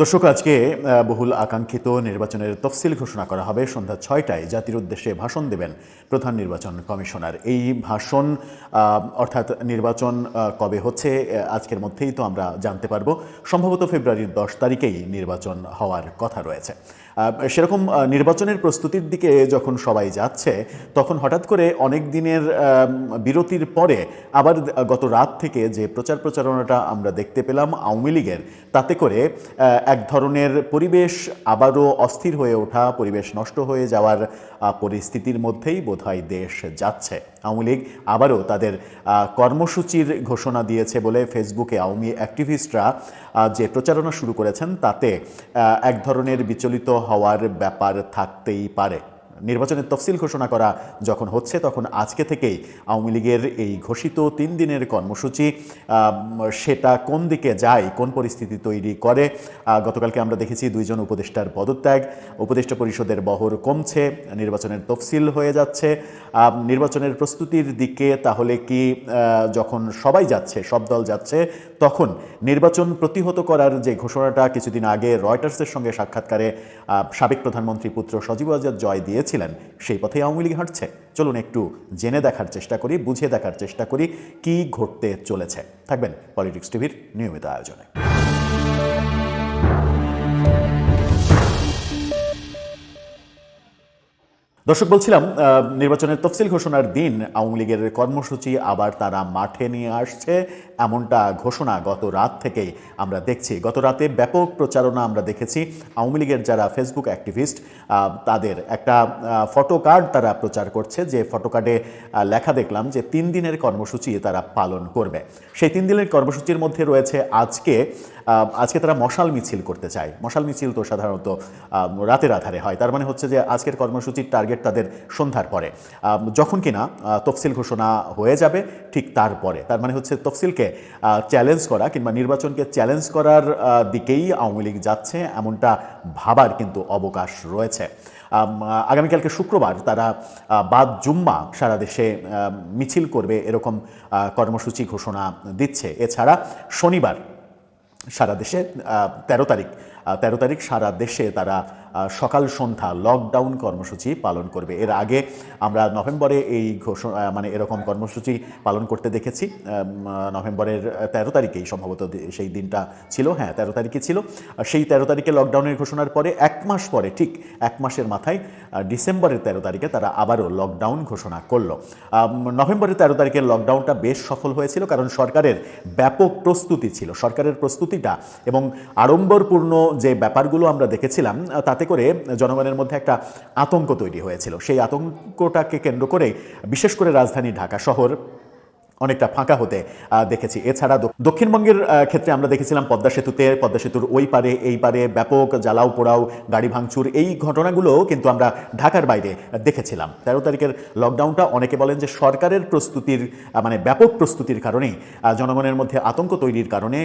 দর্শক, আজকে বহুল আকাঙ্ক্ষিত নির্বাচনের তফসিল ঘোষণা করা হবে। সন্ধ্যা ৬টায় জাতির উদ্দেশ্যে ভাষণ দেবেন প্রধান নির্বাচন কমিশনার। এই ভাষণ অর্থাৎ নির্বাচন কবে হচ্ছে আজকের মধ্যেই তো আমরা জানতে পারবো। সম্ভবত ফেব্রুয়ারির 10 তারিখেই নির্বাচন হওয়ার কথা রয়েছে। সেরকম নির্বাচনের প্রস্তুতির দিকে যখন সবাই যাচ্ছে, তখন হঠাৎ করে অনেক দিনের বিরতির পরে আবার গত রাত থেকে যে প্রচারণাটা আমরা দেখতে পেলাম আওয়ামী লীগের, তাতে করে এক ধরনের পরিবেশ আবারও অস্থির হয়ে ওঠা, পরিবেশ নষ্ট হয়ে যাওয়ার পরিস্থিতির মধ্যেই বোধহয় দেশ যাচ্ছে। আওয়ামী লীগ আবারও তাদের কর্মসূচির ঘোষণা দিয়েছে বলে ফেসবুকে আওয়ামী অ্যাক্টিভিস্টরা যে প্রচারণা শুরু করেছেন, তাতে এক ধরনের বিচলিত হওয়ার ব্যাপার থাকতেই পারে। নির্বাচনের তফসিল ঘোষণা করা যখন হচ্ছে, তখন আজকে থেকেই আওয়ামী লীগের এই ঘোষিত 3 দিনের কর্মসূচি সেটা কোন দিকে যায়, কোন পরিস্থিতি তৈরি করে। গতকালকে আমরা দেখেছি 2 জন উপদেষ্টার পদত্যাগ, উপদেষ্টা পরিষদের বহর কমছে, নির্বাচনের তফসিল হয়ে যাচ্ছে। নির্বাচনের প্রস্তুতির দিকে তাহলে কি যখন সবাই যাচ্ছে, সব দল যাচ্ছে, তখন নির্বাচন প্রতিহত করার যে ঘোষণাটা কিছুদিন আগে রয়টার্সের সঙ্গে সাক্ষাৎকারে সাবেক প্রধানমন্ত্রী পুত্র সজীব ওয়াজেদ জয় দিয়েছিলেন, সেই পথেই আওয়ামী লীগ হাঁটছে। চলুন একটু জেনে দেখার চেষ্টা করি, বুঝে দেখার চেষ্টা করি কি ঘটতে চলেছে। থাকবেন পলিটিক্স টিভির নিয়মিত আয়োজনে। দর্শক, বলছিলাম নির্বাচনের তফসিল ঘোষণার দিন আওয়ামী লীগের কর্মসূচি আবার তারা মাঠে নিয়ে আসছে, এমনটা ঘোষণা গত রাত থেকেই আমরা দেখছি। গত রাতে ব্যাপক প্রচারণা আমরা দেখেছি। আওয়ামী লীগের যারা ফেসবুক অ্যাক্টিভিস্ট, তাদের একটা ফটো কার্ড তারা প্রচার করছে, যে ফটো কার্ডে লেখা দেখলাম যে 3 দিনের কর্মসূচি তারা পালন করবে। সেই 3 দিনের কর্মসূচির মধ্যে রয়েছে আজকে তারা মশাল মিছিল করতে চায়। মশাল মিছিল তো সাধারণত রাতের আধারে হয়, তার মানে হচ্ছে যে আজকের কর্মসূচির টার্গেট তাদের সন্ধ্যার পরে, যখন কিনা তফসিল ঘোষণা হয়ে যাবে ঠিক তারপরে। তার মানে হচ্ছে তফসিলকে চ্যালেঞ্জ করা কিংবা নির্বাচনকে চ্যালেঞ্জ করার দিকেই আওয়ামী লীগ যাচ্ছে, এমনটা ভাবার কিন্তু অবকাশ রয়েছে। আগামীকালকে শুক্রবার তারা বাদ জুম্মা সারা দেশে মিছিল করবে, এরকম কর্মসূচি ঘোষণা দিচ্ছে। এছাড়া শনিবার সারা দেশে 13 তারিখ সারা দেশে তারা সকাল সন্ধ্যা লকডাউন কর্মসূচি পালন করবে। এর আগে আমরা নভেম্বরে এই ঘোষণা এরকম কর্মসূচি পালন করতে দেখেছি। নভেম্বরের 13 তারিখেই সম্ভবত সেই দিনটা ছিল, হ্যাঁ 13 তারিখে ছিল। সেই 13 তারিখে লকডাউনের ঘোষণার পরে 1 মাস পরে, ঠিক 1 মাসের মাথায় ডিসেম্বরের 13 তারিখে তারা আবারও লকডাউন ঘোষণা করলো। নভেম্বরের 13 তারিখের লকডাউনটা বেশ সফল হয়েছিল, কারণ সরকারের ব্যাপক প্রস্তুতি ছিল। সরকারের প্রস্তুতিটা এবং আড়ম্বরপূর্ণ যে ব্যাপারগুলো আমরা দেখেছিলাম, তাতে করে জনগণের মধ্যে একটা আতঙ্ক তৈরি হয়েছিল। সেই আতঙ্কটাকে কেন্দ্র করে বিশেষ করে রাজধানী ঢাকা শহর অনেকটা ফাঁকা হতে দেখেছি। এছাড়া দক্ষিণবঙ্গের ক্ষেত্রে আমরা দেখেছিলাম পদ্মা সেতুর ওই পারে এই পারে ব্যাপক জ্বালাও পোড়াও, গাড়ি ভাঙচুর, এই ঘটনাগুলো কিন্তু আমরা ঢাকার বাইরে দেখেছিলাম। 13 তারিখের লকডাউনটা অনেকে বলেন যে সরকারের প্রস্তুতির ব্যাপক প্রস্তুতির কারণেই, জনগণের মধ্যে আতঙ্ক তৈরির কারণে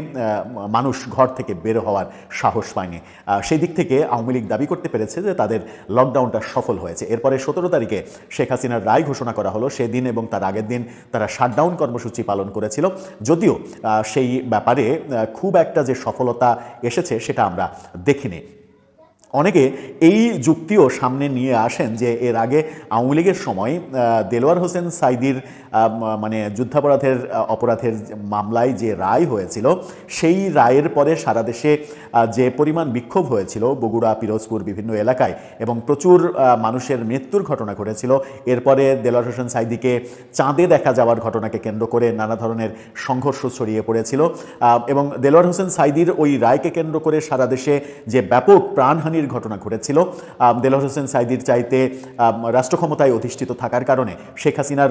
মানুষ ঘর থেকে বের হওয়ার সাহস পায়নি। সেই দিক থেকে আওয়ামী লীগ দাবি করতে পেরেছে যে তাদের লকডাউনটা সফল হয়েছে। এরপরে 17 তারিখে শেখ হাসিনার রায় ঘোষণা করা হলো। সেদিন এবং তার আগের দিন তারা শাটডাউন কর্মসূচি পালন করেছিল, যদিও সেই ব্যাপারে খুব একটা যে সফলতা এসেছে সেটা আমরা দেখিনি। অনেকে এই যুক্তিও সামনে নিয়ে আসেন যে এর আগে আওয়ামী লীগের সময় দেলোয়ার হোসেন সাঈদীর অপরাধের মামলায় যে রায় হয়েছিল, সেই রায়ের পরে সারা দেশে যে পরিমাণ বিক্ষোভ হয়েছিল, বগুড়া, পিরোজপুর বিভিন্ন এলাকায়, এবং প্রচুর মানুষের মৃত্যুর ঘটনা ঘটেছিল। এরপরে দেলোয়ার হোসেন সাঈদীকে চাঁদে দেখা যাওয়ার ঘটনাকে কেন্দ্র করে নানা ধরনের সংঘর্ষ ছড়িয়ে পড়েছিল, এবং দেলোয়ার হোসেন সাঈদীর ওই রায়কে কেন্দ্র করে সারা দেশে যে ব্যাপক প্রাণহানি ঘটনা ঘটেছিল। দেলোয়ার হোসেন সাঈদীর চাইতে রাষ্ট্র ক্ষমতায় অধিষ্ঠিত থাকার কারণে শেখ হাসিনার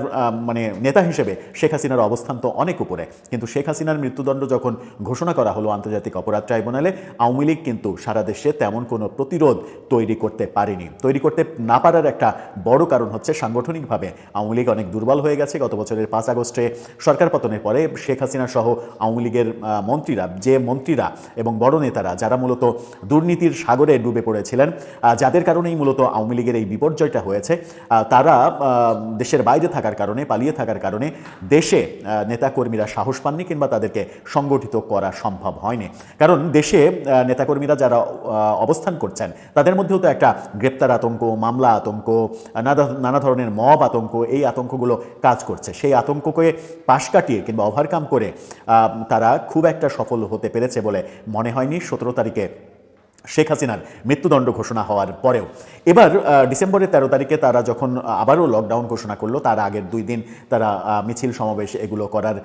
নেতা হিসেবে শেখ হাসিনার অবস্থান তো অনেক উপরে, কিন্তু শেখ হাসিনার মৃত্যুদণ্ড যখন ঘোষণা করা হলো আন্তর্জাতিক অপরাধ ট্রাইব্যুনালে, আওয়ামী লীগ কিন্তু সারা দেশে তেমন কোনো প্রতিরোধ তৈরি করতে পারেনি। তৈরি করতে না পারার একটা বড় কারণ হচ্ছে সাংগঠনিকভাবে আওয়ামী লীগ অনেক দুর্বল হয়ে গেছে। গত বছরের 5 আগস্টে সরকার পতনের পরে শেখ হাসিনা সহ আওয়ামী লীগের মন্ত্রীরা এবং বড় নেতারা, যারা মূলত দুর্নীতির সাগরে ডুবে ডুবে পড়েছিলেন, যাদের কারণেই মূলত আওয়ামী লীগের এই বিপর্যয়টা হয়েছে, তারা দেশের বাইরে থাকার কারণে, পালিয়ে থাকার কারণে দেশে নেতাকর্মীরা সাহস পাননি কিংবা তাদেরকে সংগঠিত করা সম্ভব হয়নি। কারণ দেশে নেতাকর্মীরা যারা অবস্থান করছেন তাদের মধ্যেও তো একটা গ্রেপ্তার আতঙ্ক, মামলা আতঙ্ক, নানা ধরনের মব আতঙ্ক, এই আতঙ্কগুলো কাজ করছে। সেই আতঙ্ককে পাশ কাটিয়ে কিংবা ওভারকাম করে তারা খুব একটা সফল হতে পেরেছে বলে মনে হয়নি 17 তারিখে শেখ হাসিনার মৃত্যুদণ্ড ঘোষণা হওয়ার পরেও। এবার ডিসেম্বরের 13 তারিখে তারা যখন আবারও লকডাউন ঘোষণা করলো, তার আগের 2 দিন তারা মিছিল সমাবেশ এগুলো করার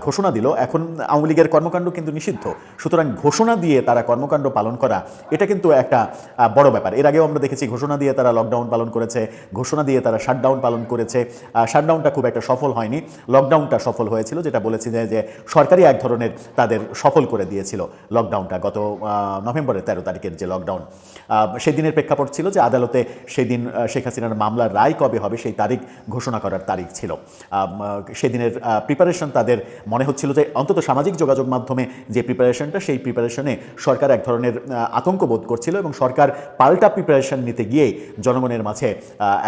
ঘোষণা দিল। এখন আওয়ামী লীগের কর্মকাণ্ড কিন্তু নিষিদ্ধ, সুতরাং ঘোষণা দিয়ে তারা কর্মকাণ্ড পালন করা এটা কিন্তু একটা বড় ব্যাপার। এর আগেও আমরা দেখেছি ঘোষণা দিয়ে তারা লকডাউন পালন করেছে, ঘোষণা দিয়ে তারা শাটডাউন পালন করেছে। শাটডাউনটা খুব একটা সফল হয়নি, লকডাউনটা সফল হয়েছিল, যেটা বলেছি যে সরকারি এক ধরনের তাদের সফল করে দিয়েছিল লকডাউনটা। গত নভেম্বরের 13 তারিখে যে লকডাউন, সেদিনের প্রেক্ষাপট ছিল যে আদালতে সেদিন শেখ হাসিনার মামলার রায় কবে হবে সেই তারিখ ঘোষণা করার তারিখ ছিল। সেদিনের প্রিপারেশন তাদের মনে হচ্ছিল যে অন্তত সামাজিক যোগাযোগ মাধ্যমে যে প্রিপারেশনটা, সেই প্রিপারেশনে সরকার এক ধরনের আতঙ্ক বোধ করছিল এবং সরকার পাল্টা প্রিপারেশন নিতে গিয়েই জনগণের মাঝে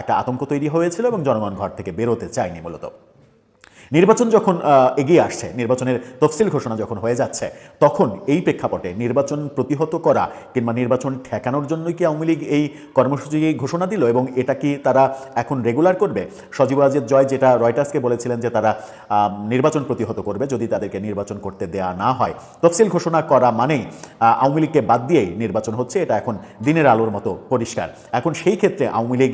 একটা আতঙ্ক তৈরি হয়েছিল এবং জনগণ ঘর থেকে বেরোতে চায়নি। মূলত নির্বাচন যখন এগিয়ে আসছে, নির্বাচনের তফসিল ঘোষণা যখন হয়ে যাচ্ছে, তখন এই প্রেক্ষাপটে নির্বাচন প্রতিহত করা কিংবা নির্বাচন ঠেকানোর জন্যই কি আওয়ামী লীগ এই কর্মসূচি ঘোষণা দিল এবং এটা কি তারা এখন রেগুলার করবে? সজীব ওয়াজেদ জয় যেটা রয়টার্সকে বলেছিলেন যে তারা নির্বাচন প্রতিহত করবে যদি তাদেরকে নির্বাচন করতে দেয়া না হয়। তফসিল ঘোষণা করা মানেই আওয়ামী লীগকে বাদ দিয়েই নির্বাচন হচ্ছে, এটা এখন দিনের আলোর মতো পরিষ্কার। এখন সেই ক্ষেত্রে আওয়ামী লীগ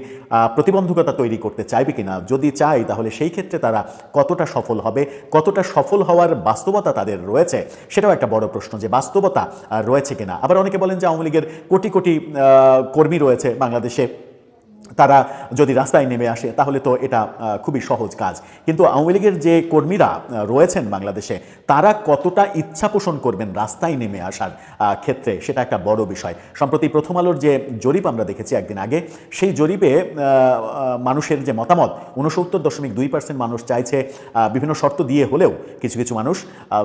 প্রতিবন্ধকতা তৈরি করতে চাইবে কিনা, যদি চায় তাহলে সেই ক্ষেত্রে তারা কতটা সফল হবে, কতটা সফল হওয়ার বাস্তবতা তাদের রয়েছে, সেটাও একটা বড় প্রশ্ন যে বাস্তবতা রয়েছে কিনা। আবার অনেকে বলেন যে আওয়ামী লীগের কোটি কোটি কর্মী রয়েছে বাংলাদেশে, তারা যদি রাস্তায় নেমে আসে তাহলে তো এটা খুবই সহজ কাজ। কিন্তু আওয়ামী লীগের যে কর্মীরা রয়েছেন বাংলাদেশে, তারা কতটা ইচ্ছা পোষণ করবেন রাস্তায় নেমে আসার ক্ষেত্রে, সেটা একটা বড় বিষয়। সম্প্রতি প্রথম আলোর যে জরিপ আমরা দেখেছি একদিন আগে, সেই জরিপে মানুষের যে মতামত, 69.2% মানুষ চাইছে, বিভিন্ন শর্ত দিয়ে হলেও কিছু কিছু মানুষ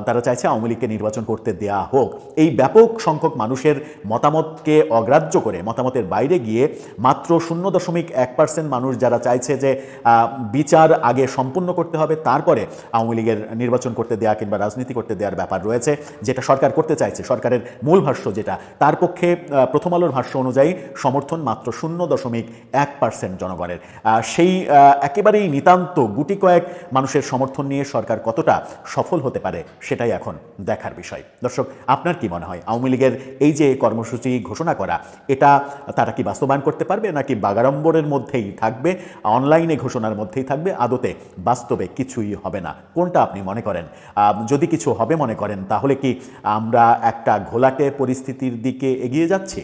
তারা চাইছে আওয়ামী লীগকে নির্বাচন করতে দেয়া হোক। এই ব্যাপক সংখ্যক মানুষের মতামতকে অগ্রাহ্য করে, মতামতের বাইরে গিয়ে মাত্র 0.1% মানুষ যারা চাইছে যে বিচার আগে সম্পূর্ণ করতে হবে, তারপরে আওয়ামী লীগের নির্বাচন করতে দেয়া কিংবা রাজনীতি করতে দেওয়ার ব্যাপার রয়েছে, যেটা সরকার করতে চাইছে। সরকারের মূল ভাষ্য যেটা, তার পক্ষে প্রথম আলোর ভাষ্য অনুযায়ী সমর্থন মাত্র 0.1% জনগণের। সেই একেবারেই নিতান্ত গুটি কয়েক মানুষের সমর্থন নিয়ে সরকার কতটা সফল হতে পারে, সেটাই এখন দেখার বিষয়। দর্শক, আপনার কি মনে হয় আওয়ামী লীগের এই যে কর্মসূচি ঘোষণা করা, এটা তারা কি বাস্তবায়ন করতে পারবে নাকি বাগাড়ম্বরের মধ্যেই থাকবে, অনলাইনে ঘোষণার মধ্যেই থাকবে, আদতে বাস্তবে কিছুই হবে না? কোনটা আপনি মনে করেন? যদি কিছু হবে মনে করেন, তাহলে কি আমরা একটা ঘোলাটে পরিস্থিতির দিকে এগিয়ে যাচ্ছি?